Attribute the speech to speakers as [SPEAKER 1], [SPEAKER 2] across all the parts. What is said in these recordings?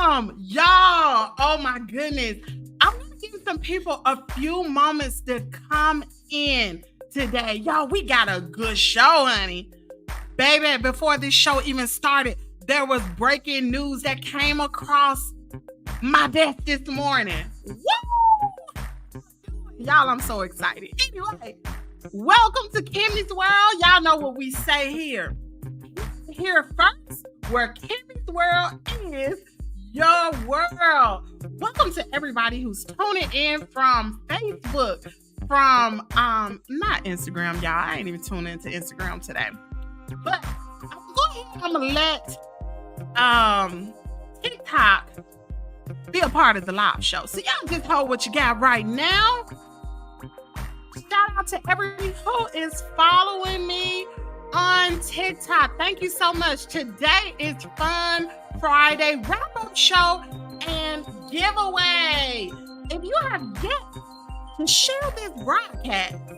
[SPEAKER 1] Y'all, oh my goodness. I'm gonna give some people a few moments to come in today. Y'all, we got a good show, honey. Baby, before this show even started, there was breaking news that came across my desk this morning. Woo! Y'all, I'm so excited. Anyway, welcome to Kimmy's World. Y'all know what we say here. Here first, where Kimmy's World is your world. Welcome to everybody who's tuning in from Facebook, from not Instagram, y'all. I ain't even tuning into Instagram today. But I'm gonna let TikTok be a part of the live show. So y'all just hold what you got right now. Shout out to everybody who is following me on TikTok. Thank you so much. Today is Fun Friday wrap-up show and giveaway. If you have yet to share this broadcast, I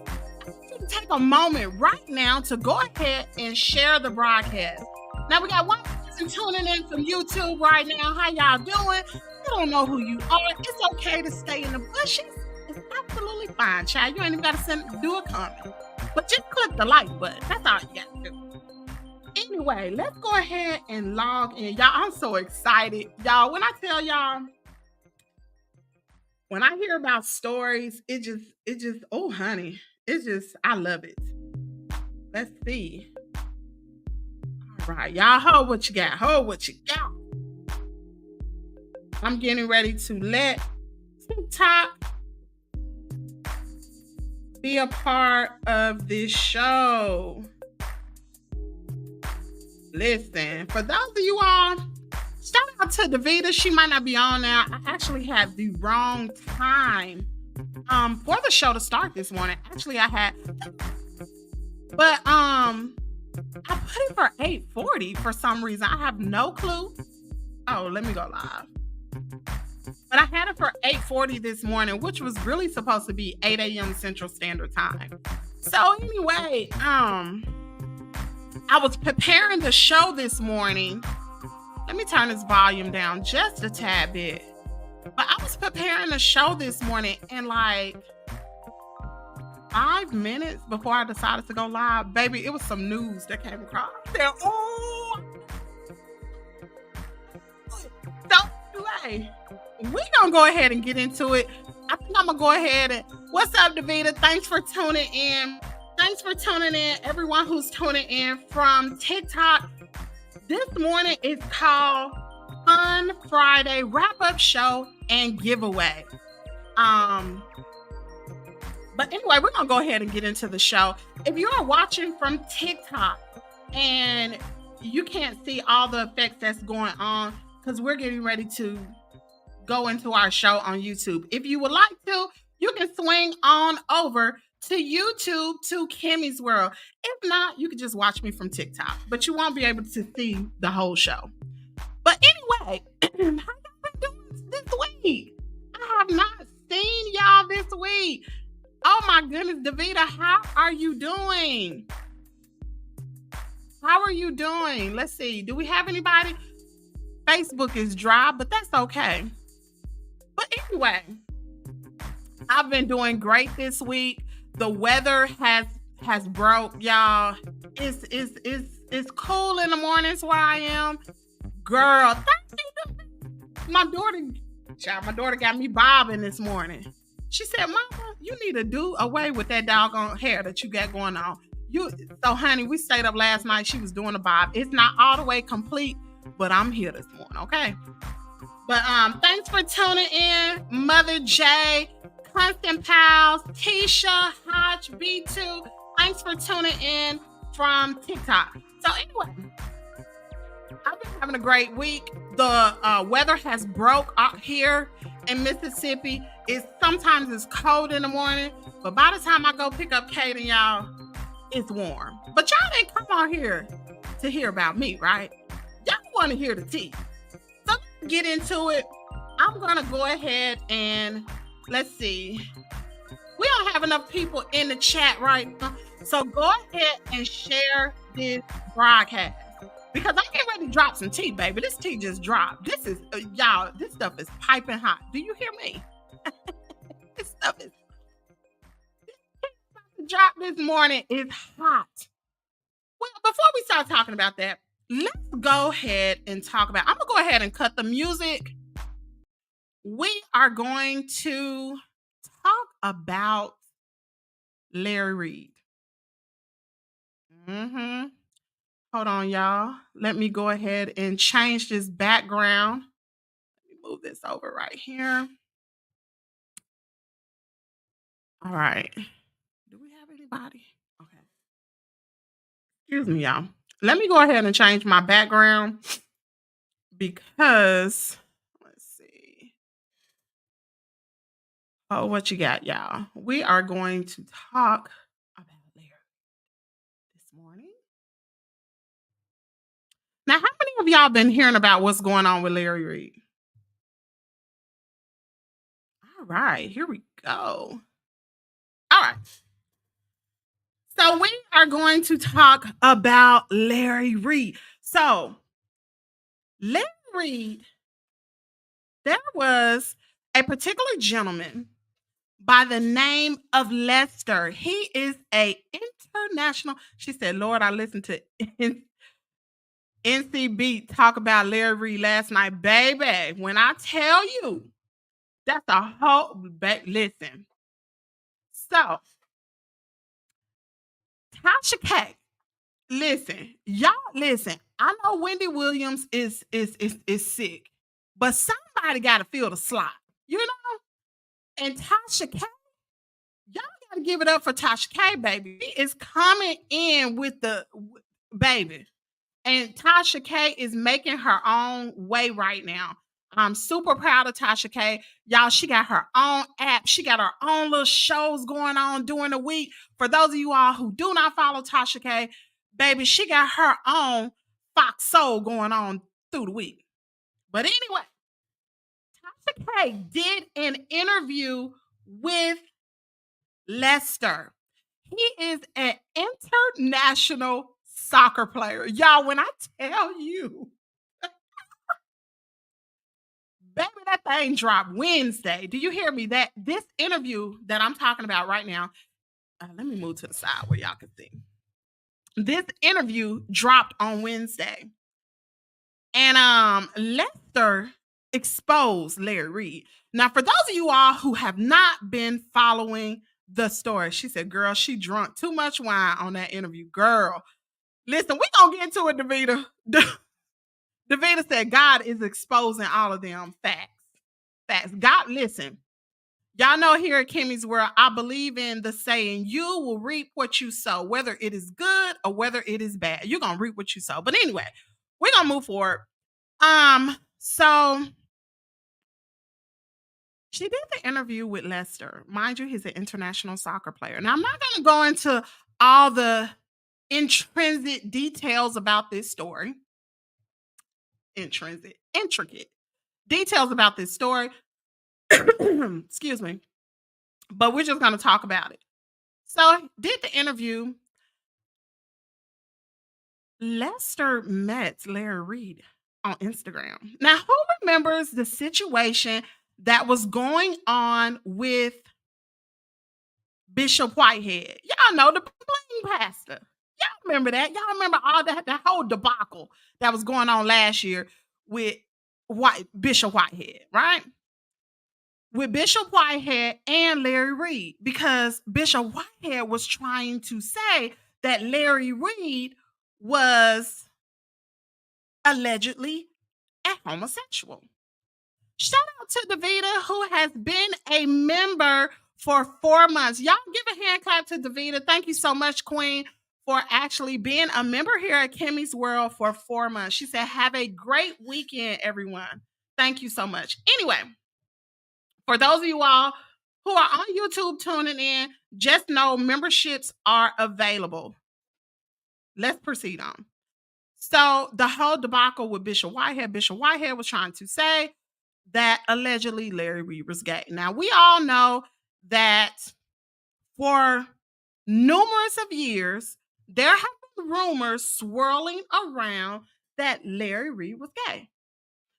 [SPEAKER 1] want you to take a moment right now to go ahead and share the broadcast. Now we got one person tuning in from YouTube right now. How y'all doing? I don't know who you are. It's okay to stay in the bushes. It's absolutely fine, child. You ain't even got to do a comment. But just click the like button. That's all you got to do. Anyway, let's go ahead and log in. Y'all, I'm so excited. Y'all, when I tell y'all, when I hear about stories, it just, oh, honey, I love it. Let's see. All right, y'all, hold what you got. I'm getting ready to let TikTok be a part of this show. Listen, for those of you all, shout out to Davita. She might not be on now. I actually had the wrong time for the show to start this morning. Actually, I had, but I put it for 8:40 for some reason. I have no clue. Oh, let me go live. But I had it for 8:40 this morning, which was really supposed to be 8 a.m. Central Standard Time. So anyway, I was preparing the show this morning. Let me turn this volume down just a tad bit. But I was preparing the show this morning, and like 5 minutes before I decided to go live, baby, it was some news that came across. There, oh, so anyway, we gonna go ahead and get into it. I think I'm gonna go ahead and, what's up, Davita? Thanks for tuning in. Thanks for tuning in, everyone who's tuning in from TikTok. This morning is called Fun Friday Wrap-Up Show and Giveaway. But anyway, we're gonna go ahead and get into the show. If you are watching from TikTok and you can't see all the effects that's going on, because we're getting ready to go into our show on YouTube. If you would like to, you can swing on over to YouTube to Kimmy's World. If not, you can just watch me from TikTok, but you won't be able to see the whole show. But anyway, how y'all been doing this week? I have not seen y'all this week. Oh my goodness, Davita, how are you doing? How are you doing? Let's see. Do we have anybody? Facebook is dry, but that's okay. But anyway, I've been doing great this week. The weather has broke, y'all. It's cool in the mornings where I am. Girl, thank you. My daughter got me bobbing this morning. She said, Mama, you need to do away with that doggone hair that you got going on. So honey, we stayed up last night. She was doing a bob. It's not all the way complete, but I'm here this morning, okay? But thanks for tuning in, Mother J, Constant Pals, Keisha, Hodge, B2. Thanks for tuning in from TikTok. So anyway, I've been having a great week. The weather has broke out here in Mississippi. Sometimes it's cold in the morning, but by the time I go pick up Kaden, y'all, it's warm. But y'all didn't come out here to hear about me, right? Y'all want to hear the tea. So let's get into it. I'm going to go ahead and let's see. We don't have enough people in the chat right now. So go ahead and share this broadcast. because I'm getting ready to drop some tea, baby. This tea just dropped. This is y'all. This stuff is piping hot. Do you hear me? This stuff is drop this morning is hot. Well, before we start talking about that, let's go ahead and talk about. I'm gonna go ahead and cut the music. We are going to talk about Larry Reid. Mm-hmm. Hold on, y'all. Let me go ahead and change this background. Let me move this over right here. All right. Do we have anybody? Okay. Excuse me, y'all. Let me go ahead and change my background because let's see. Oh, what you got, y'all? We are going to talk about Larry this morning. Now, how many of y'all been hearing about what's going on with Larry Reid? All right, here we go. All right. So we are going to talk about Larry Reid. So Larry Reid, there was a particular gentleman by the name of Lester. He is a international. She said, Lord, I listened to NCB talk about Larry Reid last night. Baby, when I tell you, that's a whole, listen. So, Tasha K, listen, y'all listen. I know Wendy Williams is sick, but somebody got to fill the slot, you know? And Tasha K, y'all got to give it up for Tasha K, baby. She is coming in with the baby. And Tasha K is making her own way right now. I'm super proud of Tasha K. Y'all, she got her own app. She got her own little shows going on during the week. For those of you all who do not follow Tasha K, baby, she got her own Fox Soul going on through the week. But anyway, Tasha K did an interview with Lester. He is an international soccer player. Y'all, when I tell you, baby, that thing dropped Wednesday. Do you hear me? That this interview that I'm talking about right now, let me move to the side where y'all can see. This interview dropped on Wednesday. And Lester exposed Larry Reid. Now, for those of you all who have not been following the story, she said, girl, she drunk too much wine on that interview. Girl, listen, we gonna get into it, Davita. Davita said God is exposing all of them facts. Facts. God, listen. Y'all know here at Kimmy's World, I believe in the saying, you will reap what you sow, whether it is good or whether it is bad. You're gonna reap what you sow. But anyway, we're gonna move forward. So she did the interview with Lester. Mind you, he's an international soccer player. Now, I'm not gonna go into all the intrinsic details about this story. Intricate details about this story. Excuse me. But we're just going to talk about it. So, did the interview. Lester met Larry Reid on Instagram. Now, who remembers the situation that was going on with Bishop Whitehead? Y'all know the bling pastor. Y'all remember that? Y'all remember all that whole debacle that was going on last year with Bishop Whitehead, right? With Bishop Whitehead and Larry Reid, because Bishop Whitehead was trying to say that Larry Reid was allegedly a homosexual. Shout out to Davita, who has been a member for 4 months. Y'all give a hand clap to Davita. Thank you so much, Queen, for actually being a member here at Kimmy's World for 4 months. She said, have a great weekend, everyone. Thank you so much. Anyway, for those of you all who are on YouTube tuning in, just know memberships are available. Let's proceed on. So the whole debacle with Bishop Whitehead was trying to say that allegedly Larry Reid was gay. Now, we all know that for numerous of years, there have been rumors swirling around that Larry Reed was gay.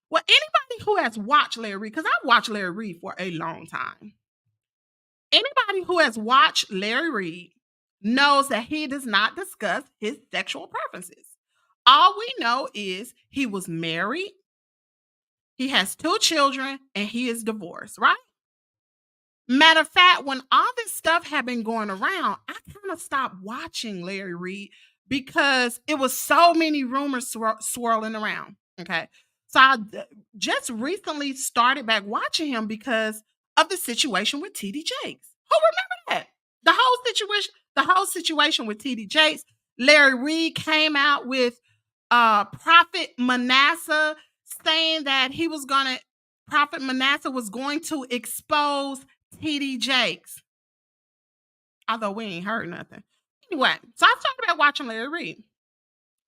[SPEAKER 1] Well, anybody who has watched Larry Reed, because I've watched Larry Reed for a long time, anybody who has watched Larry Reed knows that he does not discuss his sexual preferences. All we know is he was married, he has two children, and he is divorced, right? Matter of fact, when all this stuff had been going around, I kind of stopped watching Larry Reed because it was so many rumors swirling around. Okay. So just recently started back watching him because of the situation with TD Jakes. Who remember that? The whole situation with TD Jakes. Larry Reed came out with Prophet Manasseh saying that Prophet Manasseh was going to expose TD Jakes. Although we ain't heard nothing. Anyway, so I started about watching Larry Reed.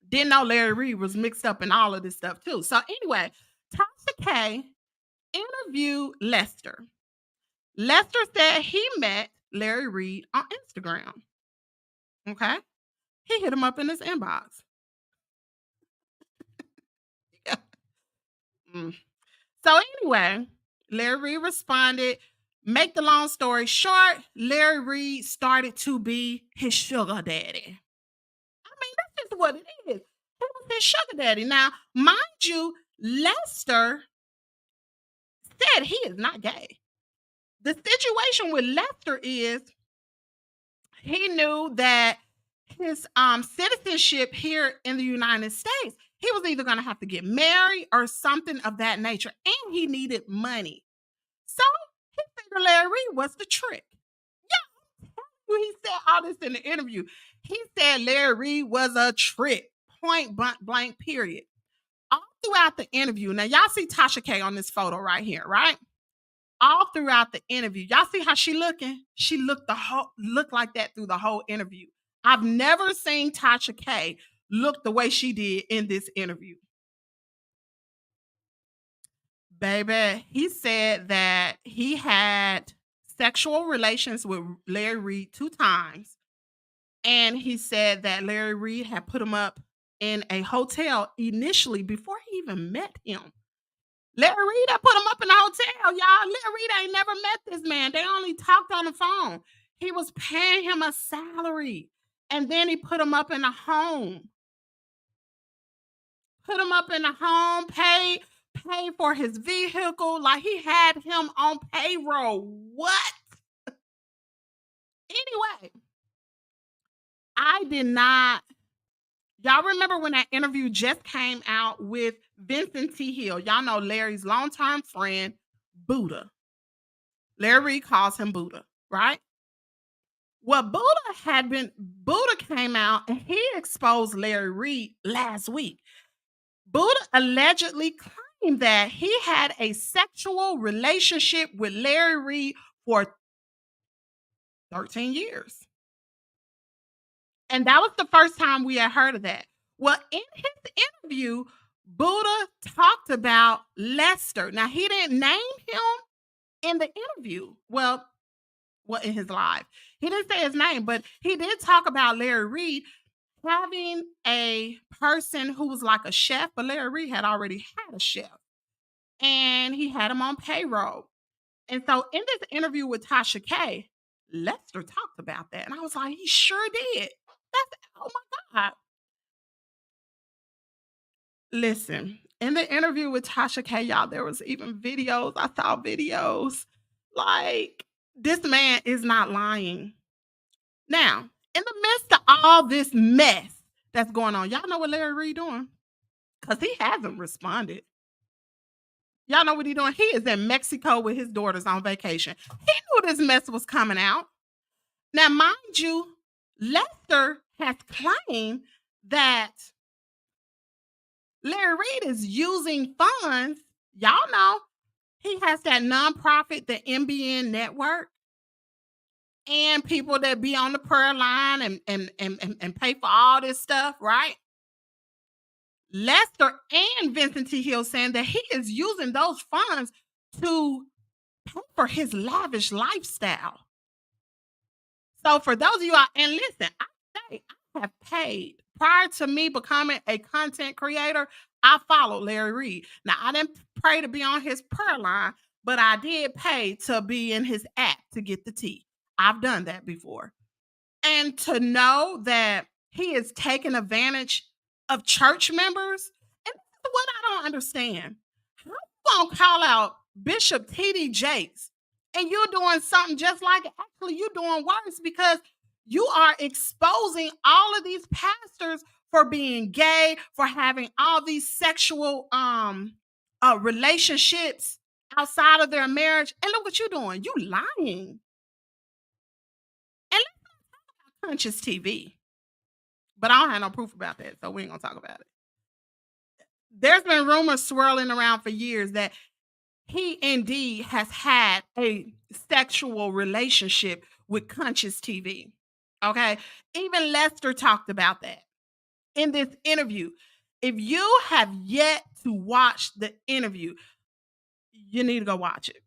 [SPEAKER 1] Didn't know Larry Reed was mixed up in all of this stuff too. So anyway, Tasha K interviewed Lester. Lester said he met Larry Reed on Instagram. Okay. He hit him up in his inbox. Yeah. So anyway, Larry Reed responded. Make the long story short, Larry Reed started to be his sugar daddy. I mean, that's just what it is. He was his sugar daddy. Now, mind you, Lester said he is not gay. The situation with Lester is he knew that his citizenship here in the United States, he was either going to have to get married or something of that nature, and he needed money. So he figured Larry Reed was the trick. Yeah, he said all this in the interview. He said Larry Reed was a trick, point blank, period. All throughout the interview, now y'all see Tasha K on this photo right here, right? All throughout the interview, y'all see how she looking? She looked like that through the whole interview. I've never seen Tasha K look the way she did in this interview. Baby, he said that he had sexual relations with Larry Reed 2 times. And he said that Larry Reed had put him up in a hotel initially before he even met him. Larry Reed had put him up in a hotel, y'all. Larry Reed ain't never met this man. They only talked on the phone. He was paying him a salary. And then he put him up in a home. Put him up in a home, pay for his vehicle, like he had him on payroll. What? Anyway, I did not. Y'all remember when that interview just came out with Vincent T. Hill? Y'all know Larry's longtime friend, Buddha. Larry calls him Buddha, right? Well, Buddha came out and he exposed Larry Reed last week. Buddha allegedly claimed that he had a sexual relationship with Larry Reed for 13 years. And that was the first time we had heard of that. Well, in his interview, Buddha talked about Lester. Now, he didn't name him in the interview. Well, in his live. He didn't say his name, but he did talk about Larry Reed having a person who was like a chef, but Larry Reed had already had a chef. And he had him on payroll. And so in this interview with Tasha K, Lester talked about that. And I was like, he sure did. Oh my God. Listen, in the interview with Tasha K, y'all, there was even videos. I saw videos. Like, this man is not lying. Now, in the midst of all this mess that's going on, y'all know what Larry Reed doing? Because he hasn't responded. Y'all know what he's doing? He is in Mexico with his daughters on vacation. He knew this mess was coming out. Now, mind you, Lester has claimed that Larry Reed is using funds. Y'all know he has that nonprofit, the MBN network, and people that be on the prayer line and pay for all this stuff, right? Lester and Vincent T. Hill saying that he is using those funds to pay for his lavish lifestyle. So for those of you out, and listen, I have paid prior to me becoming a content creator, I followed Larry Reed. Now I didn't pray to be on his prayer line, but I did pay to be in his app to get the tea. I've done that before. And to know that he is taking advantage of church members, and this is what I don't understand. How you gonna call out Bishop T.D. Jakes and you're doing something just like it? Actually you're doing worse because you are exposing all of these pastors for being gay, for having all these sexual relationships outside of their marriage. And look what you're doing. You lying. And Conscious TV. But I don't have no proof about that, so we ain't gonna talk about it. There's been rumors swirling around for years that he indeed has had a sexual relationship with Conscious TV. Okay. Even Lester talked about that in this interview. If you have yet to watch the interview, you need to go watch it.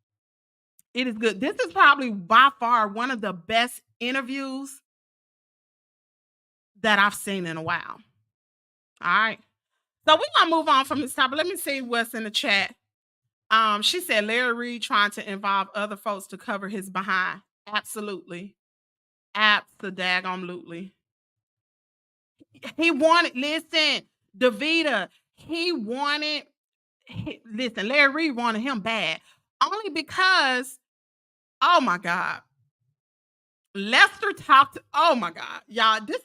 [SPEAKER 1] It is good. This is probably by far one of the best interviews that I've seen in a while. All right. So we're gonna move on from this topic. Let me see what's in the chat. She said Larry Reed trying to involve other folks to cover his behind. Absolutely. Absolutely. He wanted, listen, Davita, listen, Larry Reed wanted him bad. Only because, oh my God. Lester talked, oh my God. Y'all, this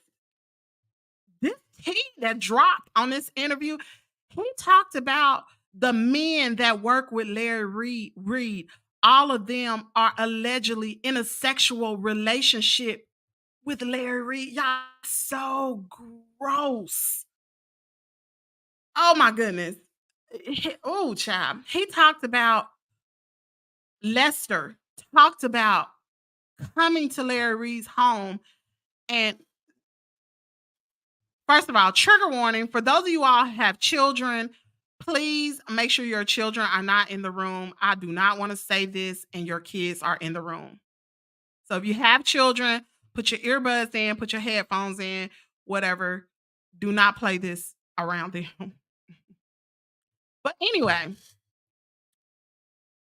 [SPEAKER 1] tea that dropped on this interview, he talked about the men that work with Larry Reed. All of them are allegedly in a sexual relationship with Larry Reed. Y'all, so gross. Oh my goodness. Oh, child. He talked about Lester, talked about coming to Larry Reed's home. And first of all, trigger warning for those of you all who have children, please make sure your children are not in the room. I do not want to say this and your kids are in the room. So if you have children, put your earbuds in, put your headphones in, whatever. Do not play this around them. But anyway,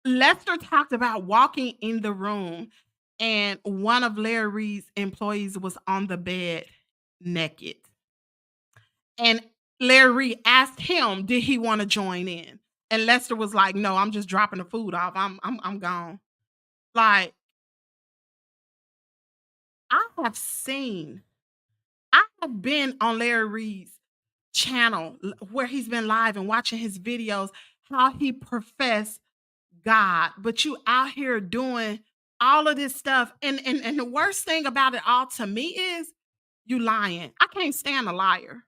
[SPEAKER 1] Lester talked about walking in the room and one of Larry Reed's employees was on the bed naked. And Larry Reed asked him, did he want to join in? And Lester was like, no, I'm just dropping the food off. I'm gone. Like, I have been on Larry Reed's channel where he's been live and watching his videos, how he professed God, but you out here doing all of this stuff. And the worst thing about it all to me is you lying. I can't stand a liar.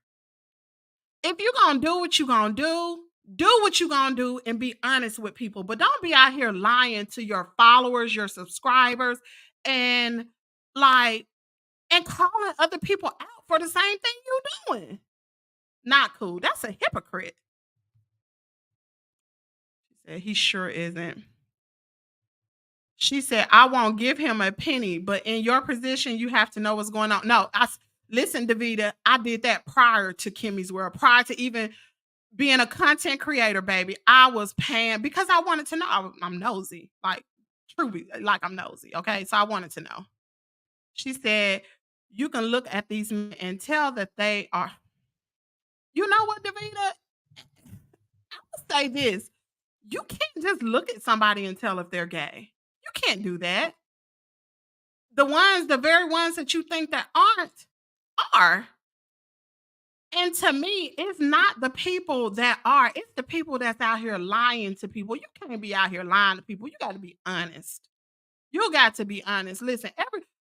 [SPEAKER 1] If you're gonna do what you're gonna do what you're gonna do and be honest with people. But don't be out here lying to your followers, your subscribers, and like and calling other people out for the same thing you're doing. Not cool. That's a hypocrite. She said he sure isn't. She said, I won't give him a penny, but in your position, you have to know what's going on. No, listen, Davita, I did that prior to Kimmy's World, prior to even being a content creator, baby. I was paying because I wanted to know. I'm nosy, like truly, like I'm nosy. Okay, so I wanted to know. She said, you can look at these men and tell that they are. You know what, Davita? I would say this. You can't just look at somebody and tell if they're gay. You can't do that. The very ones that you think that aren't, are. And to me, it's not the people that are, it's the people that's out here lying to people. You can't be out here lying to people. You got to be honest. You got to be honest. Listen,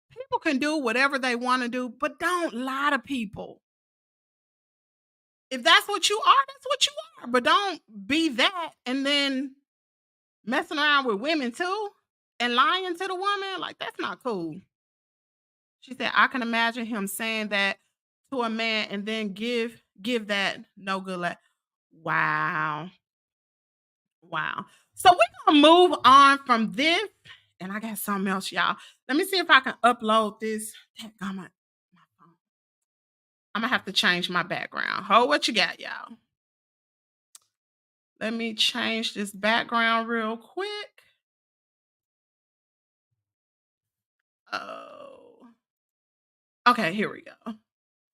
[SPEAKER 1] people can do whatever they want to do, but don't lie to people. If that's what you are, that's what you are. But don't be that and then messing around with women too and lying to the woman. Like, that's not cool. She said, I can imagine him saying that to a man and then give that no good wow. Wow. So we're gonna move on from this. And I got something else, y'all. Let me see if I can upload this. My phone. I'm gonna have to change my background. Hold what you got, y'all. Let me change this background real quick. Oh, okay, here we go.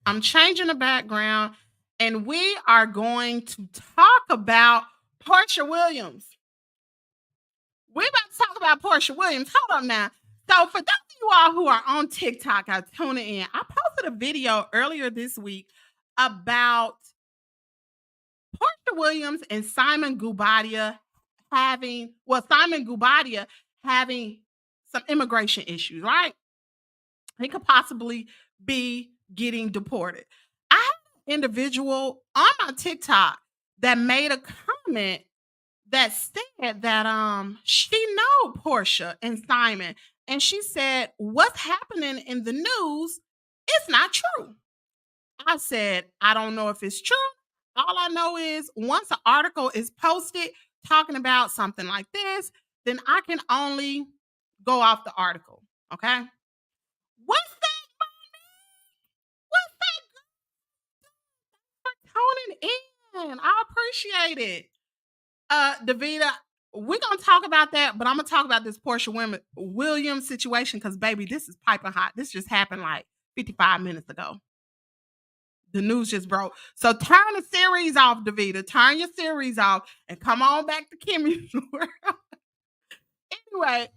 [SPEAKER 1] I'm changing the background, and we are going to talk about Porsha Williams. We're about to talk about Porsha Williams. Hold on now. So, for those of you all who are on TikTok, are tuning in. I posted a video earlier this week about Porsha Williams and Simon Gubadia Simon Gubadia having some immigration issues, right? He could possibly be getting deported. I have an individual on my TikTok that made a comment that said that she know Portia and Simon, and she said what's happening in the news is not true. I said I don't know if it's true. All I know is once an article is posted talking about something like this, then I can only go off the article. Okay. What's that? What's that toning in? I appreciate it. Davita, we're gonna talk about that, but I'm gonna talk about this Williams situation because baby, this is piping hot. This just happened like 55 minutes ago. The news just broke. So turn the series off, Davita. Turn your series off and come on back to Kimmy's world. Anyway,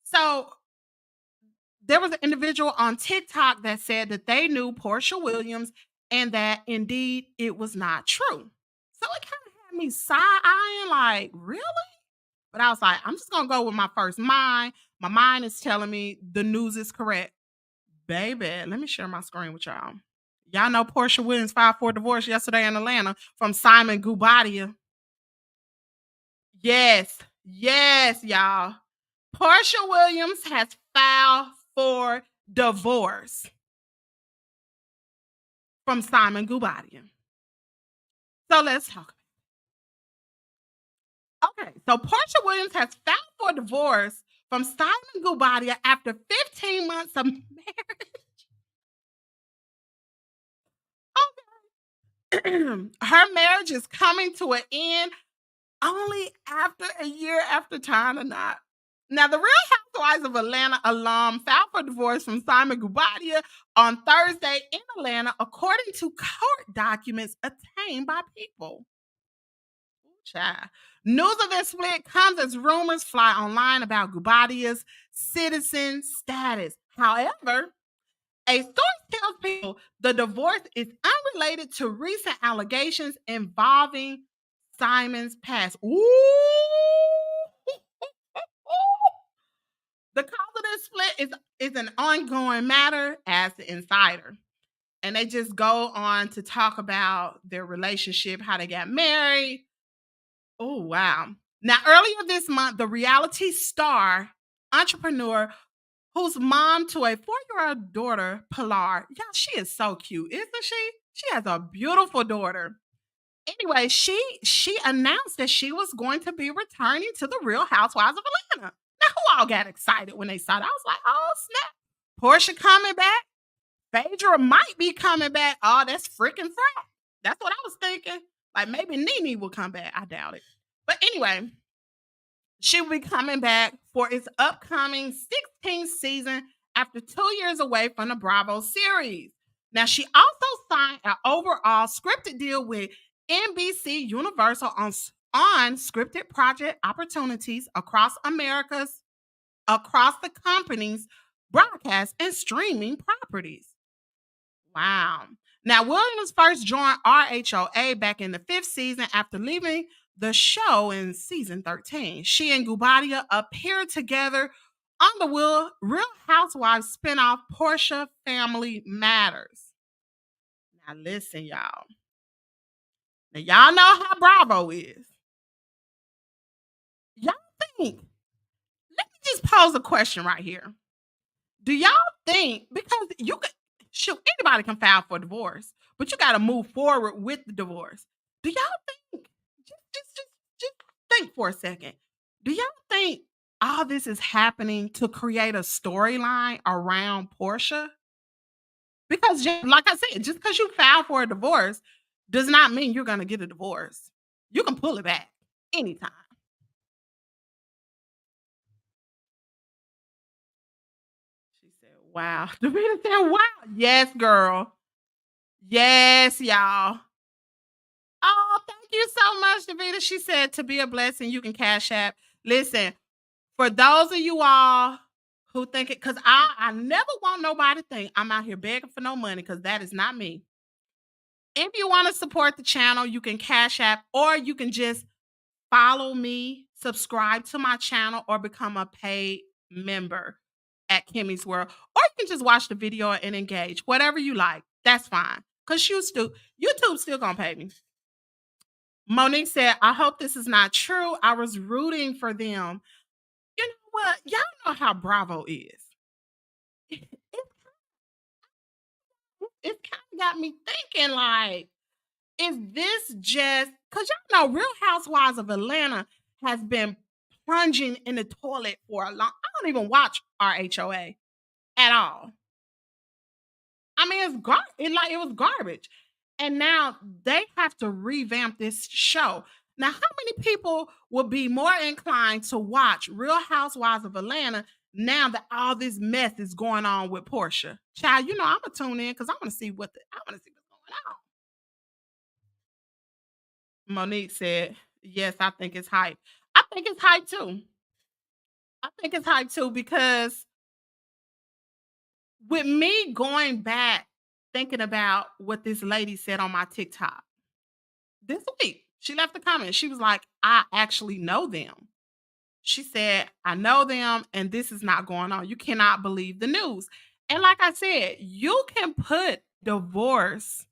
[SPEAKER 1] so there was an individual on TikTok that said that they knew Portia Williams and that indeed it was not true. So it kind of had me side eyeing, like, really? But I was like, I'm just gonna go with my first mind. My mind is telling me the news is correct. Baby, let me share my screen with y'all. Y'all know Portia Williams filed for divorce yesterday in Atlanta from Simon Gubadia. Yes, yes, y'all. Portia Williams has filed for divorce from Simon Gubadia. So let's talk. Okay, so Portia Williams has filed for divorce from Simon Gubadia after 15 months of marriage. Her marriage is coming to an end only after a year after tying a knot. Now, the Real Housewives of Atlanta alum filed for divorce from Simon Gubadia on Thursday in Atlanta, according to court documents obtained by People. Child. News of their split comes as rumors fly online about Gubadia's citizen status. However, a source tells People the divorce is unrelated to recent allegations involving Simon's past. Ooh. The cause of this split is an ongoing matter as the insider. And they just go on to talk about their relationship, how they got married. Oh, wow. Now, earlier this month, the reality star entrepreneur who's mom to a 4-year-old daughter, Pilar. Yeah, she is so cute, isn't she? She has a beautiful daughter. Anyway, she announced that she was going to be returning to the Real Housewives of Atlanta. Now, who all got excited when they saw that? I was like, oh snap! Portia coming back. Phaedra might be coming back. Oh, that's freaking frat. That's what I was thinking. Like maybe Nene will come back. I doubt it. But anyway, she will be coming back for its upcoming 16th season after 2 years away from the Bravo series. Now, she also signed an overall scripted deal with NBC Universal on scripted project opportunities across the company's broadcast and streaming properties. Wow. Now, Williams first joined RHOA back in the 5th season after leaving the show in season 13. She and Gubadia appeared together on the Real Housewives spinoff Porsha Family Matters. Now, listen, y'all. Now, y'all know how Bravo is. Y'all think, let me just pose a question right here. Do y'all think, because you could, shoot, anybody can file for divorce, but you got to move forward with the divorce. Do y'all think, just think for a second. Do y'all think all this is happening to create a storyline around Portia? Because like I said, just because you filed for a divorce does not mean you're gonna get a divorce. You can pull it back anytime. She said, "Wow." Davina said, "Wow." Yes, girl. Yes, y'all. Oh, thank you so much, Davina. She said, "To be a blessing, you can cash app." Listen, for those of you all who think it, because I never want nobody to think I'm out here begging for no money, because that is not me. If you want to support the channel, you can cash app, or you can just follow me, subscribe to my channel, or become a paid member at Kimmy's World. Or you can just watch the video and engage. Whatever you like, that's fine. Because YouTube still gonna pay me. Monique said, "I hope this is not true. I was rooting for them." You know what? Y'all know how Bravo is. It, it kind of got me thinking, like, is this just because y'all know Real Housewives of Atlanta has been plunging in the toilet for a long. I don't even watch RHOA at all. I mean, it was garbage. And now they have to revamp this show. Now, how many people would be more inclined to watch Real Housewives of Atlanta now that all this mess is going on with Porsha? Child, I'm gonna tune in because I want to see what's going on. Monique said, "Yes, I think it's hype." I think it's hype too. I think it's hype too because with me going back thinking about what this lady said on my TikTok this week, she left a comment. She was like, "I actually know them." She said, "I know them and this is not going on. You cannot believe the news." And like I said, you can put divorce,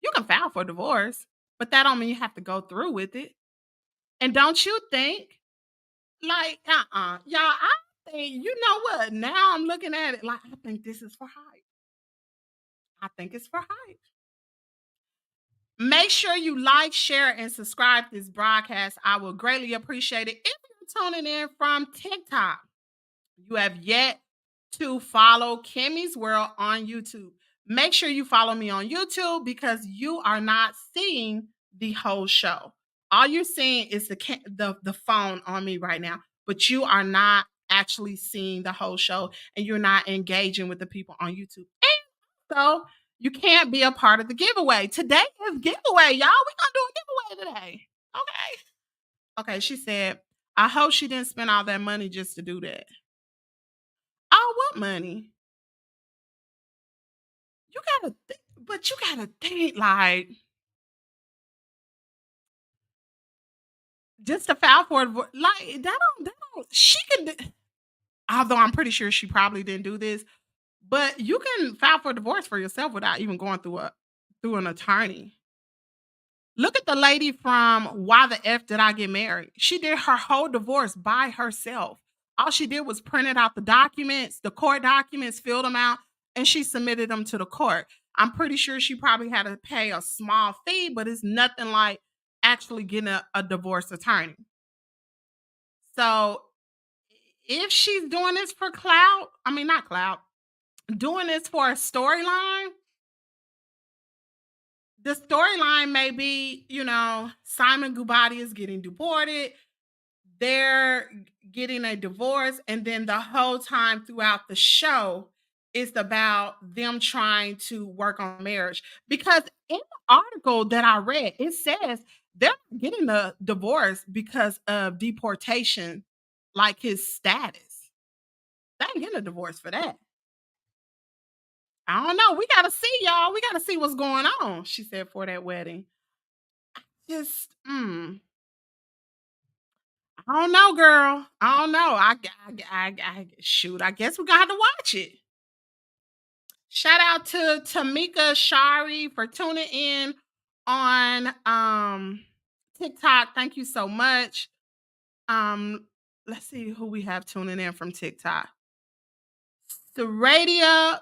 [SPEAKER 1] you can file for divorce, but that don't mean you have to go through with it. And don't you think, like, y'all, I think, you know what? Now I'm looking at it like, I think this is for hype. I think it's for hype. Make sure you like, share, and subscribe to this broadcast. I will greatly appreciate it. If you're tuning in from TikTok, you have yet to follow Kimmy's World on YouTube. Make sure you follow me on YouTube because you are not seeing the whole show. All you're seeing is the phone on me right now, but you are not actually seeing the whole show and you're not engaging with the people on YouTube. And so you can't be a part of the giveaway. Today is giveaway, y'all. We're gonna do a giveaway today. Okay. Okay, she said, "I hope she didn't spend all that money just to do that." Oh, what money? You gotta, but you gotta think, like, just to file for it, like that don't. She can. Although I'm pretty sure she probably didn't do this, but you can file for divorce for yourself without even going through an attorney. Look at the lady from Why the F Did I Get Married? She did her whole divorce by herself. All she did was printed out the documents, the court documents, filled them out, and she submitted them to the court. I'm pretty sure she probably had to pay a small fee, but it's nothing like actually getting a divorce attorney. So if she's doing this for clout, I mean, not clout, doing this for a storyline, the storyline may be, Simon Gubati is getting deported, they're getting a divorce, and then the whole time throughout the show it's about them trying to work on marriage. Because in the article that I read, it says they're getting a divorce because of deportation, like his status. They ain't getting a divorce for that. I don't know. We gotta see, y'all. We gotta see what's going on. She said for that wedding. Just, I don't know, girl. I don't know. Shoot. I guess we got to watch it. Shout out to Tamika Shari for tuning in on TikTok. Thank you so much. Um, let's see who we have tuning in from TikTok. Saradia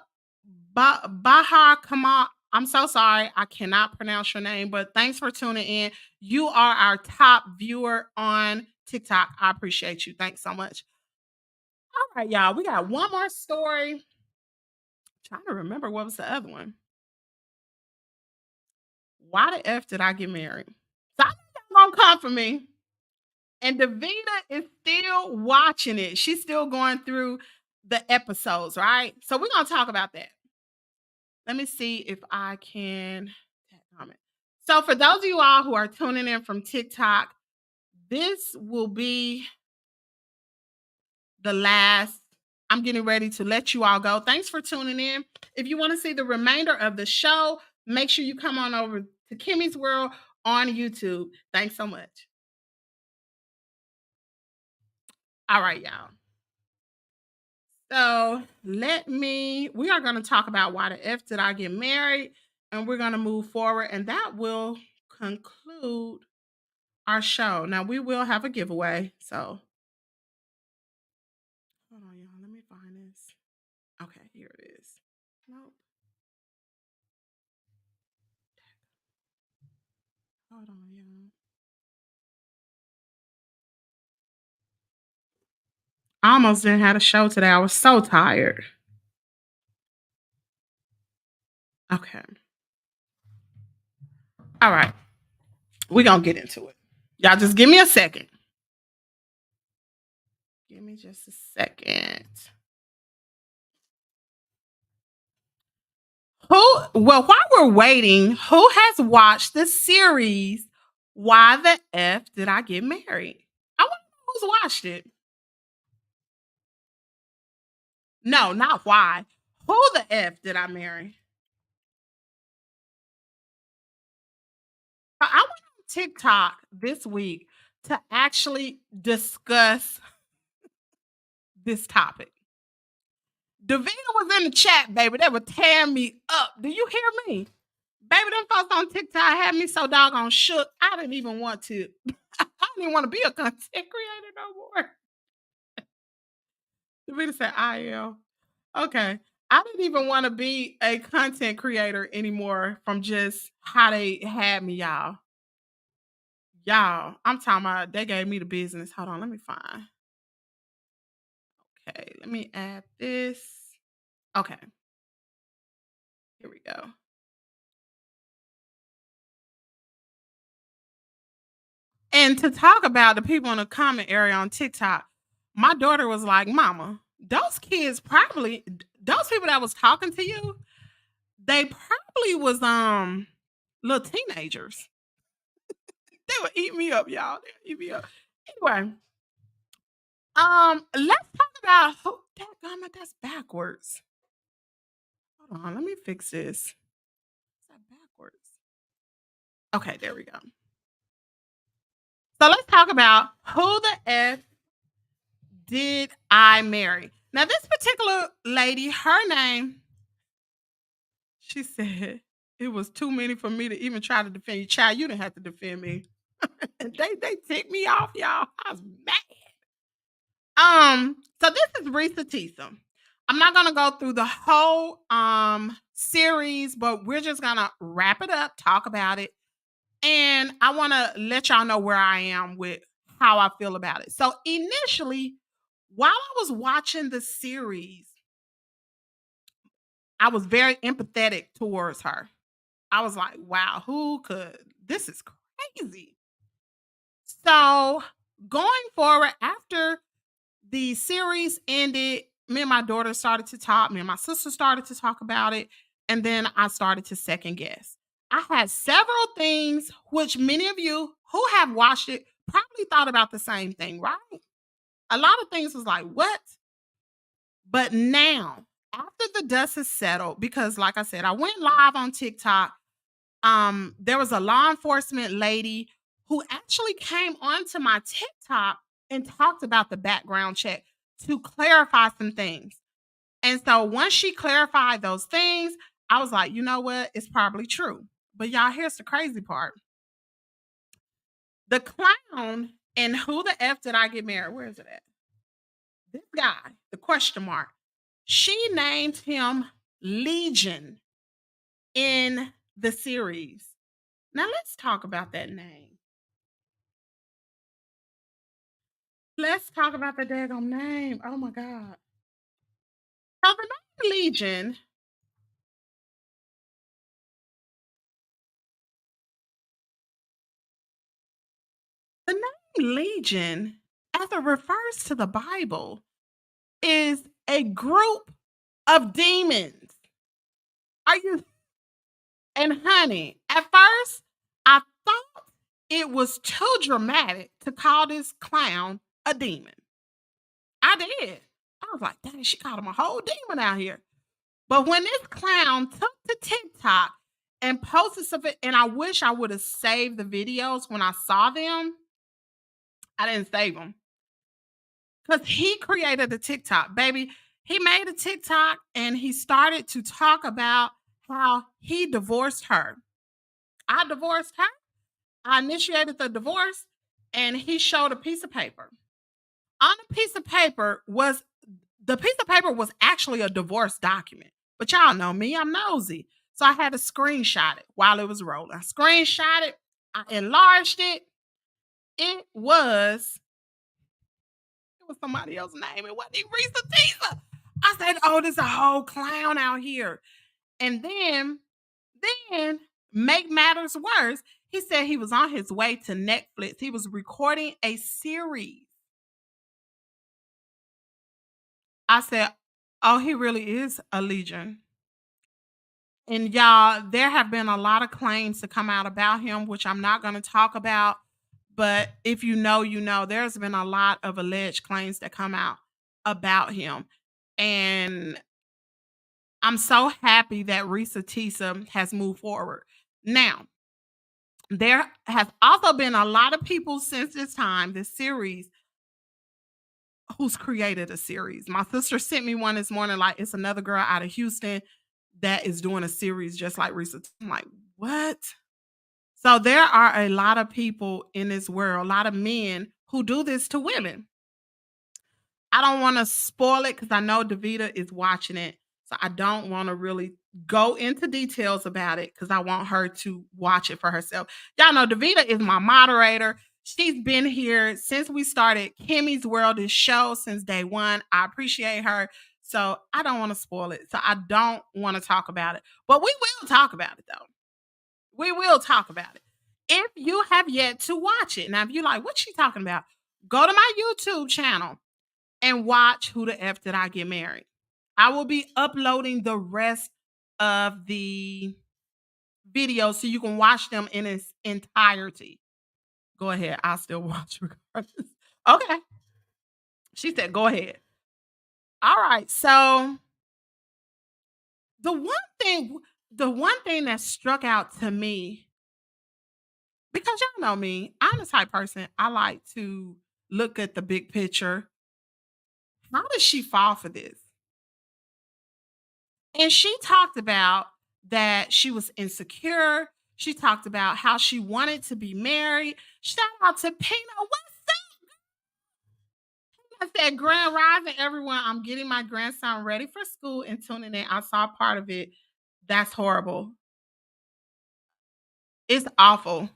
[SPEAKER 1] Bahar Kamal. I'm so sorry. I cannot pronounce your name, but thanks for tuning in. You are our top viewer on TikTok. I appreciate you. Thanks so much. All right, y'all. We got one more story Trying to remember what was the other one. Why the F did I get married? So I think y'all gonna come for me. And Davina is still watching it. She's still going through the episodes, right? So we're gonna talk about that. Let me see if I can comment. So for those of you all who are tuning in from TikTok, this will be the last. I'm getting ready to let you all go. Thanks for tuning in. If you want to see the remainder of the show, make sure you come on over to Kimmy's World on YouTube. Thanks so much. All right, y'all. So we are going to talk about why the F did I get married, and we're going to move forward, and that will conclude our show. Now, we will have a giveaway. So, hold on, y'all. Let me find this. Okay, here it is. Nope. Hold on, y'all. I almost didn't have a show today. I was so tired. Okay. All right. We're going to get into it. Y'all just give me a second. Give me just a second. While we're waiting, who has watched the series Why the F Did I Get Married? I want to know who's watched it. No, not why. Who the F did I marry? I went on TikTok this week to actually discuss this topic. Davina was in the chat, baby. They were tearing me up. Do you hear me? Baby, them folks on TikTok had me so doggone shook. I didn't even want to. I didn't even want to be a content creator no more. Davina said, I am. Okay. I didn't even want to be a content creator anymore from just how they had me, y'all. Y'all, I'm talking about they gave me the business. Hold on, let me find. Okay, let me add this. Okay, here we go. And to talk about the people in the comment area on TikTok, my daughter was like, Mama, those kids probably, those people that was talking to you, they probably was little teenagers. They would eat me up, y'all. They would eat me up. Anyway, let's talk about who that's backwards. Hold on, let me fix this. Is that backwards? Okay, there we go. So let's talk about who the F did I marry. Now, this particular lady, her name, she said it was too many for me to even try to defend you. Child, you didn't have to defend me. they ticked me off, y'all. I was mad. So this is Risa Tisa. I'm not gonna go through the whole series, but we're just gonna wrap it up, talk about it, and I want to let y'all know where I am with how I feel about it. So initially, while I was watching the series, I was very empathetic towards her. I was like, wow, who could? This is crazy. So going forward, after the series ended, me and my daughter started to talk, me and my sister started to talk about it, and then I started to second guess. I had several things which many of you who have watched it probably thought about the same thing, right? A lot of things was like, what? But now, after the dust has settled, because like I said, I went live on TikTok. There was a law enforcement lady who actually came onto my TikTok and talked about the background check to clarify some things. And so once she clarified those things, I was like, you know what? It's probably true. But y'all, here's the crazy part. The clown and who the F did I get married? Where is it at? This guy, the question mark. She named him Legion in the series. Now let's talk about that name. Let's talk about the daggone name. Oh my God. So the name Legion The name Legion, as it refers to the Bible, is a group of demons. Are you and honey, at first I thought it was too dramatic to call this clown a demon. I did. I was like, dang, she called him a whole demon out here. But when this clown took to TikTok and posted something, and I wish I would have saved the videos when I saw them, I didn't save them because he created a TikTok, baby. He made a TikTok and he started to talk about how he divorced her. I divorced her. I initiated the divorce, and he showed a piece of paper. On a piece of paper was the piece of paper was actually a divorce document. But y'all know me, I'm nosy. So I had to screenshot it while it was rolling. I screenshot it, I enlarged it. It was somebody else's name. It wasn't even Risa Teaser. I said, oh, there's a whole clown out here. And then make matters worse, he said he was on his way to Netflix. He was recording a series. I said, oh, he really is a legion. And y'all, there have been a lot of claims to come out about him, which I'm not going to talk about. But if you know, you know, there's been a lot of alleged claims that come out about him. And I'm so happy that Risa Tisa has moved forward. Now, there has also been a lot of people since this time, this series, who's created a series. My sister sent me one this morning, like it's another girl out of Houston that is doing a series just like Risa. I'm like, what? So there are a lot of people in this world, a lot of men who do this to women. I don't want to spoil it because I know Davita is watching it. So I don't want to really go into details about it because I want her to watch it for herself. Y'all know Davita is my moderator. She's been here since we started Kimmy's World is show since day one. I appreciate her. So I don't want to spoil it. So I don't want to talk about it. But we will talk about it though. We will talk about it. If you have yet to watch it. Now, if you're like, what's she talking about? Go to my YouTube channel and watch Who the F Did I Get Married. I will be uploading the rest of the videos so you can watch them in its entirety. Go ahead. I'll still watch regardless. Okay. She said, go ahead. All right. So the one thing, the one thing that struck out to me, because y'all know me, I'm the type person I like to look at the big picture. How did she fall for this? And she talked about that she was insecure. She talked about how she wanted to be married. Shout out to Pina. I said, Grand Rising, everyone. I'm getting my grandson ready for school and tuning in. I saw part of it. That's horrible. It's awful.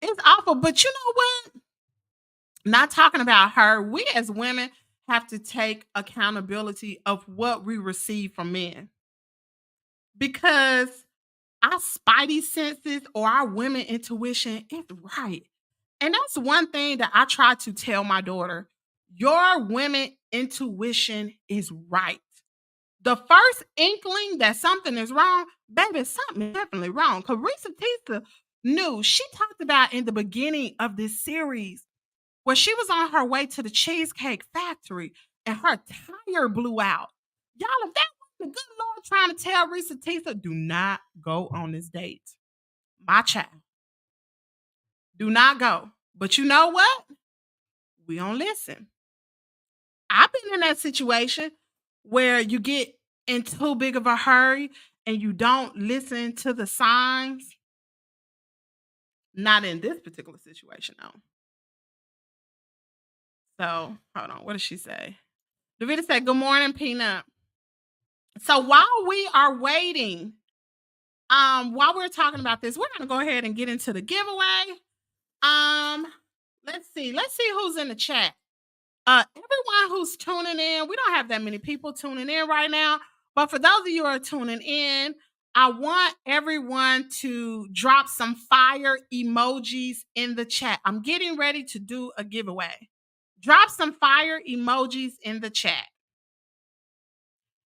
[SPEAKER 1] It's awful. But you know what? Not talking about her. We as women have to take accountability of what we receive from men because our spidey senses or our women intuition is right. And that's one thing that I try to tell my daughter. Your women intuition is right. The first inkling that something is wrong, baby, something is definitely wrong. Because Risa Tisa knew. She talked about in the beginning of this series where she was on her way to the Cheesecake Factory and her tire blew out. Y'all, if that wasn't the good Lord trying to tell Risa Tisa, do not go on this date. My child. Do not go. But you know what? We don't listen. I've been in that situation where you get in too big of a hurry and you don't listen to the signs. Not in this particular situation, though. So, hold on. What does she say? Davida said, good morning, Peanut. So while we are waiting, while we're talking about this, we're gonna go ahead and get into the giveaway. Um, let's see who's in the chat. Everyone who's tuning in, we don't have that many people tuning in right now, but for those of you who are tuning in, I want everyone to drop some fire emojis in the chat. I'm getting ready to do a giveaway. Drop some fire emojis in the chat.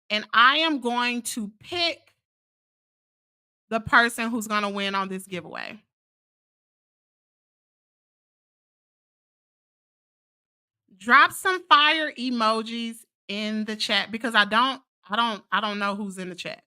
[SPEAKER 1] And I am going to pick the person who's going to win on this giveaway. Drop some fire emojis in the chat because I don't know who's in the chat.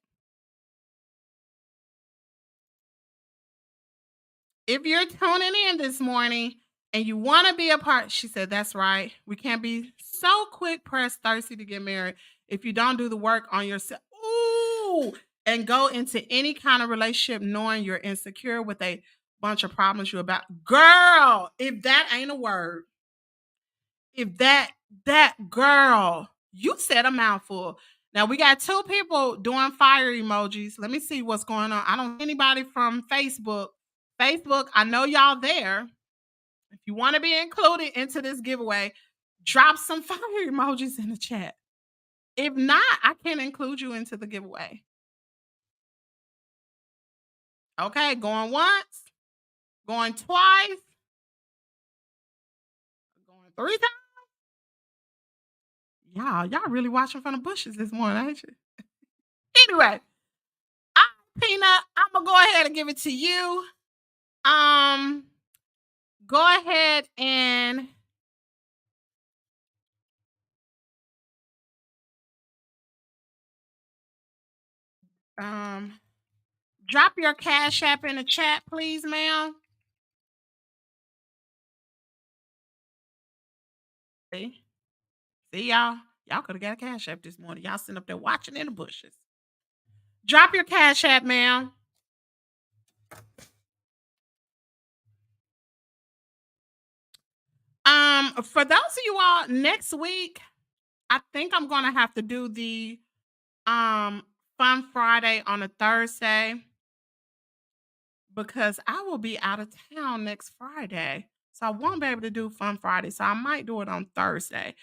[SPEAKER 1] If you're tuning in this morning and you want to be a part, she said, that's right. We can't be so quick pressed thirsty to get married if you don't do the work on yourself. Ooh, and go into any kind of relationship knowing you're insecure with a bunch of problems you're about. Girl, if that ain't a word, if that girl, you said a mouthful. Now we got two people doing fire emojis. Let me see what's going on. I don't see anybody from Facebook. Facebook, I know y'all there. If you want to be included into this giveaway, drop some fire emojis in the chat. If not, I can't include you into the giveaway. Okay, going once, going twice, going three times. Y'all really watching from the bushes this morning, ain't you? Anyway, I, Peanut, I'm gonna go ahead and give it to you. Um, go ahead and um drop your cash app in the chat, please, ma'am. See, see y'all. Y'all could have got a cash app this morning. Y'all sitting up there watching in the bushes. Drop your cash app, ma'am. For those of you all next week, I think I'm gonna have to do the um Fun Friday on a Thursday because I will be out of town next Friday. So I won't be able to do Fun Friday. So I might do it on Thursday.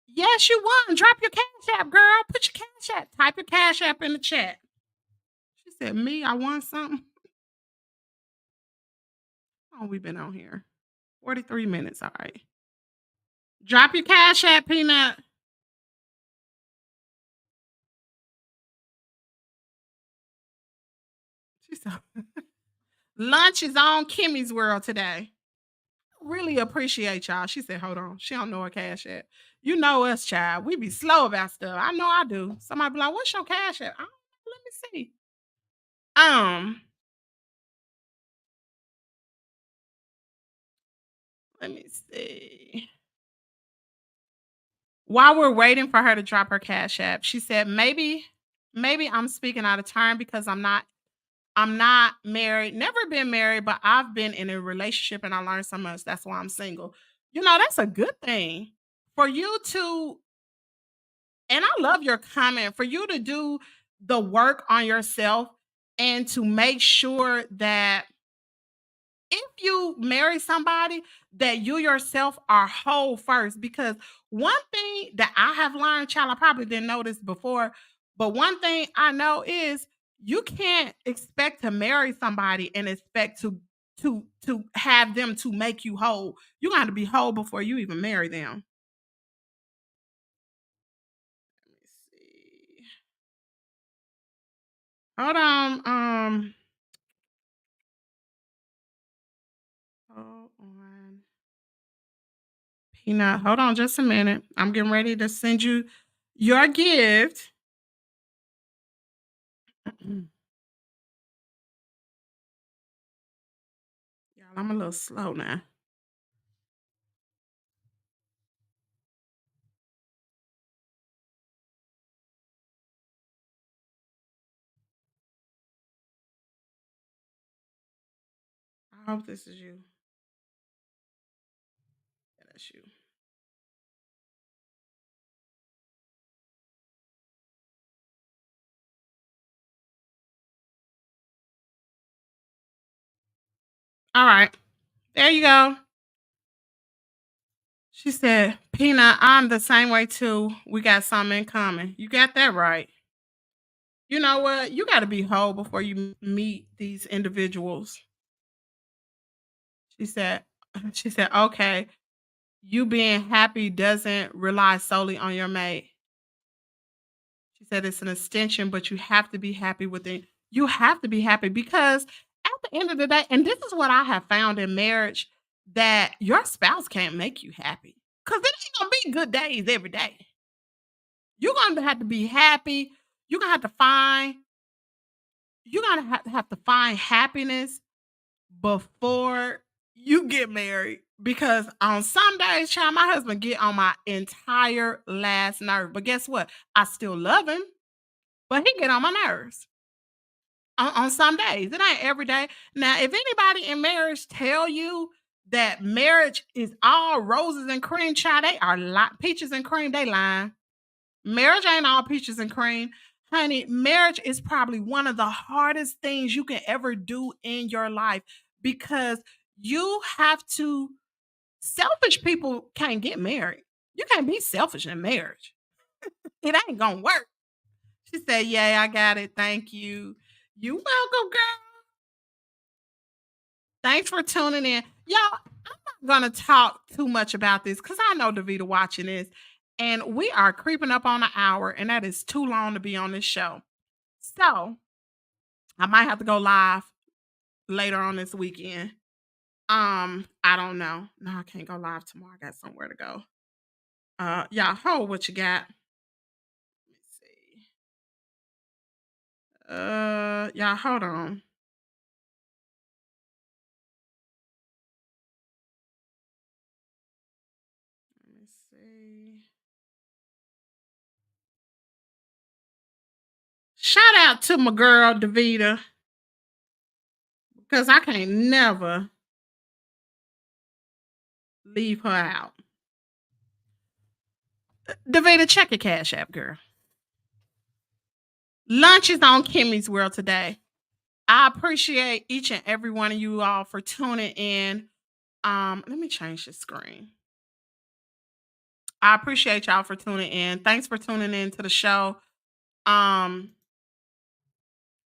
[SPEAKER 1] Yes, you won. Drop your cash app, girl. Put your cash app. Type your cash app in the chat. She said, me, I won something. Oh, we've been on here. 43 minutes. All right. Drop your cash app, Peanut. She said, lunch is on Kimmy's World today. Really appreciate y'all. She said, hold on. She don't know her cash app. You know us, child. We be slow about stuff. I know I do. Somebody be like, what's your cash app? I don't know. Let me see. Let me see. While we're waiting for her to drop her cash app, she said, maybe I'm speaking out of turn because I'm not married, never been married, but I've been in a relationship and I learned so much. That's why I'm single. That's a good thing for you to, and I love your comment, for you to do the work on yourself and to make sure that if you marry somebody, that you yourself are whole first. Because one thing that I have learned, child, I probably didn't know this before, but one thing I know is you can't expect to marry somebody and expect to have them to make you whole. You got to be whole before you even marry them. Let me see. Hold on. Hold on. Peanut, hold on just a minute. I'm getting ready to send you your gift. Y'all, I'm a little slow now. I hope this is you. Yeah, that's you. All right. There you go. She said, Peanut, I'm the same way too. We got something in common. You got that right. You know what? You got to be whole before you meet these individuals. She said, she said, okay, you being happy doesn't rely solely on your mate. She said it's an extension, but you have to be happy with it. You have to be happy because at the end of the day, and this is what I have found in marriage, that your spouse can't make you happy. Cause it ain't gonna be good days every day. You're gonna have to be happy. You're gonna have to find, you're gonna have to find happiness before you get married. Because on some days, child, my husband get on my entire last nerve. But guess what? I still love him, but he get on my nerves on some days. It ain't every day. Now, if anybody in marriage tell you that marriage is all roses and cream, child, they are peaches and cream. They lying. Marriage ain't all peaches and cream. Honey, marriage is probably one of the hardest things you can ever do in your life because you have to, selfish people can't get married. You can't be selfish in marriage. It ain't gonna work. She said, yeah, I got it. Thank you. You welcome, girl. Thanks for tuning in. Y'all, I'm not gonna talk too much about this because I know Davita watching this. And we are creeping up on an hour, and that is too long to be on this show. So I might have to go live later on this weekend. I don't know. No, I can't go live tomorrow. I got somewhere to go. Y'all hold what you got. Let me see. Y'all hold on. Let me see. Shout out to my girl Davita because I can't never leave her out. Davita, check your cash app, girl. Lunch is on Kimmy's World today. I appreciate each and every one of you all for tuning in. Let me change the screen. I appreciate y'all for tuning in. Thanks for tuning in to the show. Um,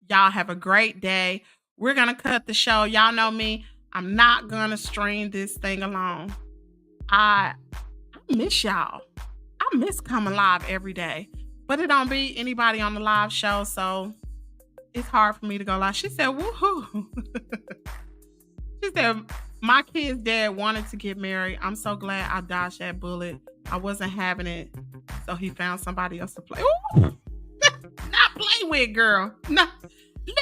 [SPEAKER 1] y'all have a great day. We're gonna cut the show. Y'all know me. I'm not gonna stream this thing alone. I miss y'all. I miss coming live every day. But it don't be anybody on the live show, so it's hard for me to go live. She said, woohoo. She said, my kid's dad wanted to get married. I'm so glad I dodged that bullet. I wasn't having it. So he found somebody else to play. Ooh, not play with, girl. No.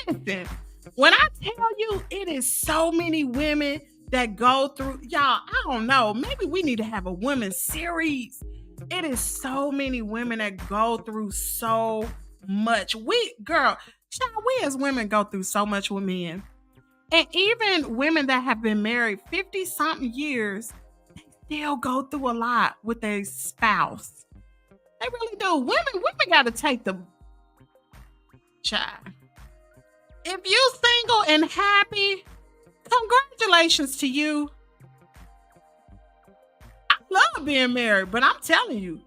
[SPEAKER 1] Listen, when I tell you it is so many women that go through, y'all, I don't know. Maybe we need to have a women's series. It is so many women that go through so much. Child, we as women go through so much with men. And even women that have been married 50 something years, they still go through a lot with their spouse. They really do. Women got to take the child. If you single and happy, congratulations to you. I love being married, but I'm telling you,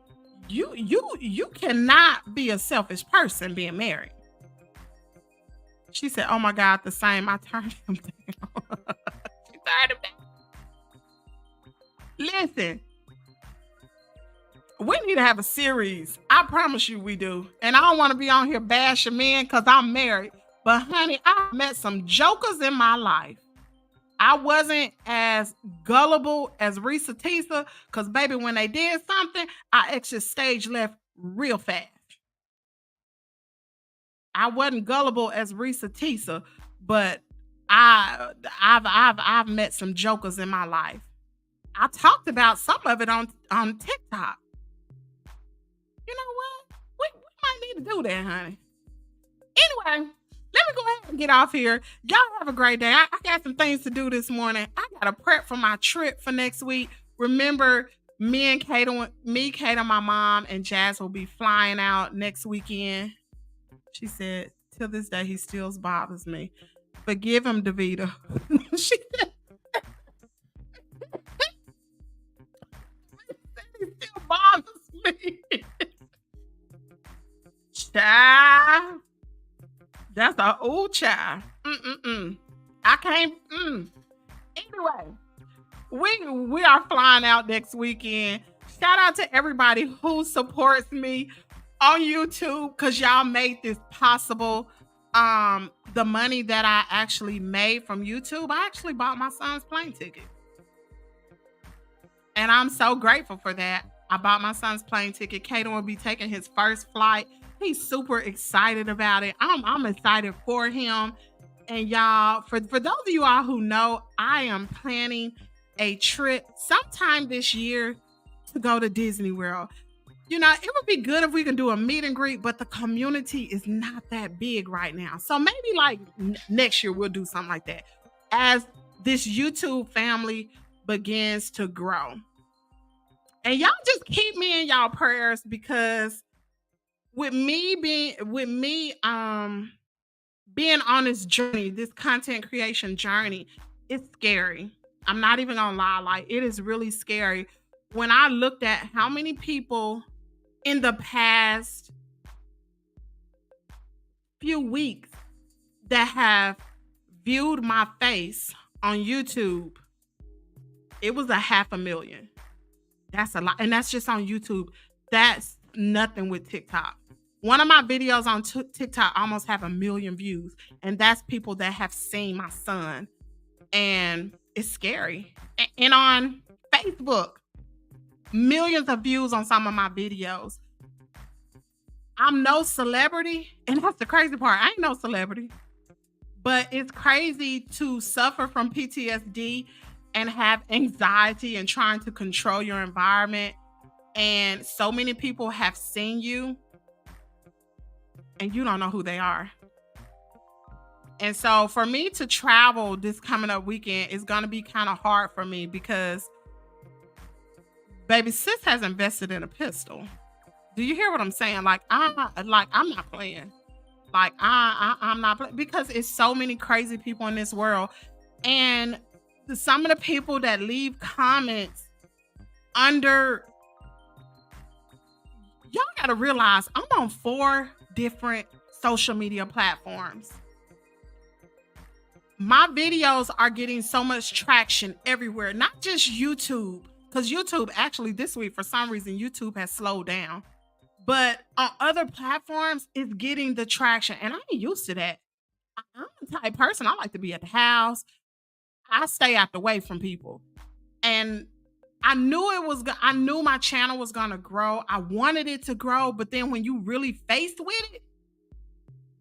[SPEAKER 1] you cannot be a selfish person being married. She said, oh my God, the same. I turned him down. She turned him down. Listen, we need to have a series. I promise you we do. And I don't want to be on here bashing men because I'm married. But honey, I met some jokers in my life. I wasn't as gullible as Risa Tisa because baby, when they did something, I exit stage left real fast. I wasn't gullible as Risa Tisa, but I've met some jokers in my life. I talked about some of it on TikTok. You know what? We might need to do that, honey. Anyway, let me go ahead and get off here. Y'all have a great day. I got some things to do this morning. I got to prep for my trip for next week. Remember, Kate, my mom, and Jazz will be flying out next weekend. She said, till this day, he still bothers me. Forgive him, Davita. She said, he still bothers me. Child. That's a ooh child. Mm-mm-mm. I can't. Anyway, we are flying out next weekend. Shout out to everybody who supports me on YouTube because y'all made this possible. The money that I actually made from YouTube, I actually bought my son's plane ticket. And I'm so grateful for that. I bought my son's plane ticket. Kaden will be taking his first flight. He's super excited about it. I'm excited for him. And y'all, for those of you all who know, I am planning a trip sometime this year to go to Disney World. You know, it would be good if we can do a meet and greet, but the community is not that big right now. So maybe like next year we'll do something like that as this YouTube family begins to grow. And y'all just keep me in y'all prayers because being on this journey, this content creation journey, it's scary. I'm not even gonna lie, like it is really scary. When I looked at how many people in the past few weeks that have viewed my face on YouTube, it was a 500,000. That's a lot. And that's just on YouTube. That's nothing with TikTok. One of my videos on TikTok almost have 1 million views. And that's people that have seen my son. And it's scary. And on Facebook, millions of views on some of my videos. I'm no celebrity. And that's the crazy part. I ain't no celebrity. But it's crazy to suffer from PTSD and have anxiety and trying to control your environment. And so many people have seen you and you don't know who they are. And so for me to travel this coming up weekend is going to be kind of hard for me because baby sis has invested in a pistol. Do you hear what I'm saying? I'm not playing. I'm not playing because it's so many crazy people in this world. And some of the people that leave comments under, y'all gotta realize I'm on 4 different social media platforms. My videos are getting so much traction everywhere, not just YouTube, because YouTube actually this week, for some reason, YouTube has slowed down. But on other platforms, it's getting the traction. And I ain't used to that. I'm the type of person, I like to be at the house. I stay out the way from people. And I knew my channel was gonna grow. I wanted it to grow, but then when you really faced with it,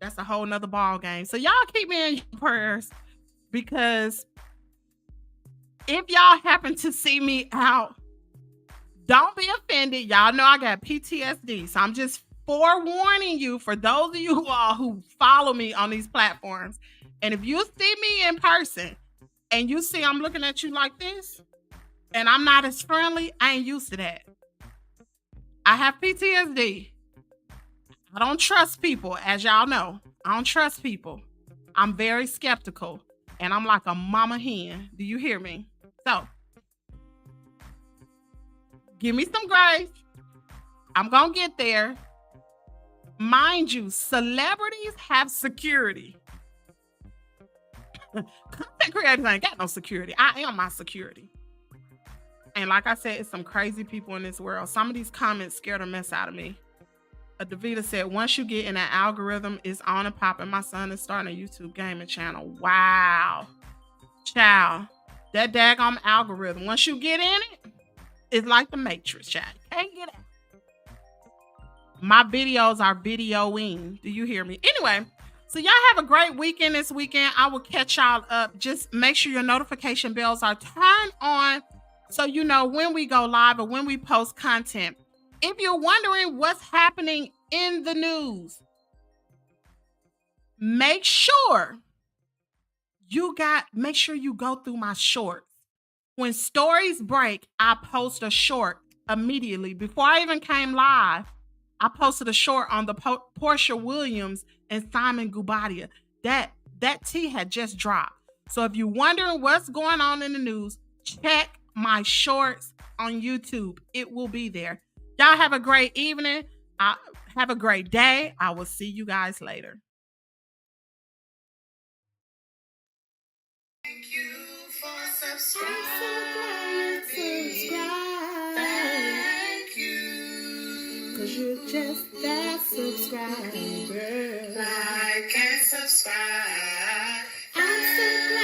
[SPEAKER 1] that's a whole nother ball game. So y'all keep me in your prayers because if y'all happen to see me out, don't be offended. Y'all know I got PTSD. So I'm just forewarning you for those of you all who follow me on these platforms. And if you see me in person, and you see I'm looking at you like this, and I'm not as friendly, I ain't used to that. I have PTSD. I don't trust people, as y'all know. I don't trust people. I'm very skeptical, and I'm like a mama hen. Do you hear me? So, give me some grace. I'm going to get there. Mind you, celebrities have security. Content creators ain't got no security. I am my security. And like I said, it's some crazy people in this world. Some of these comments scare the mess out of me. Davita said, once you get in an algorithm, it's on and popping. My son is starting a YouTube gaming channel. Wow. Child, that daggone algorithm. Once you get in it, it's like the Matrix, child. You can't get out. My videos are videoing. Do you hear me? Anyway, so y'all have a great weekend this weekend. I will catch y'all up. Just make sure your notification bells are turned on so you know when we go live or when we post content. If you're wondering what's happening in the news, make sure you go through my shorts. When stories break, I post a short immediately. Before I even came live, I posted a short on the Porsha Williams and Simon Gubadia. That tea had just dropped. So if you're wondering what's going on in the news, check my shorts on YouTube. It will be there. Y'all have a great evening. Have a great day. I will see you guys later. 'cause you're just that subscriber. Like and subscribe.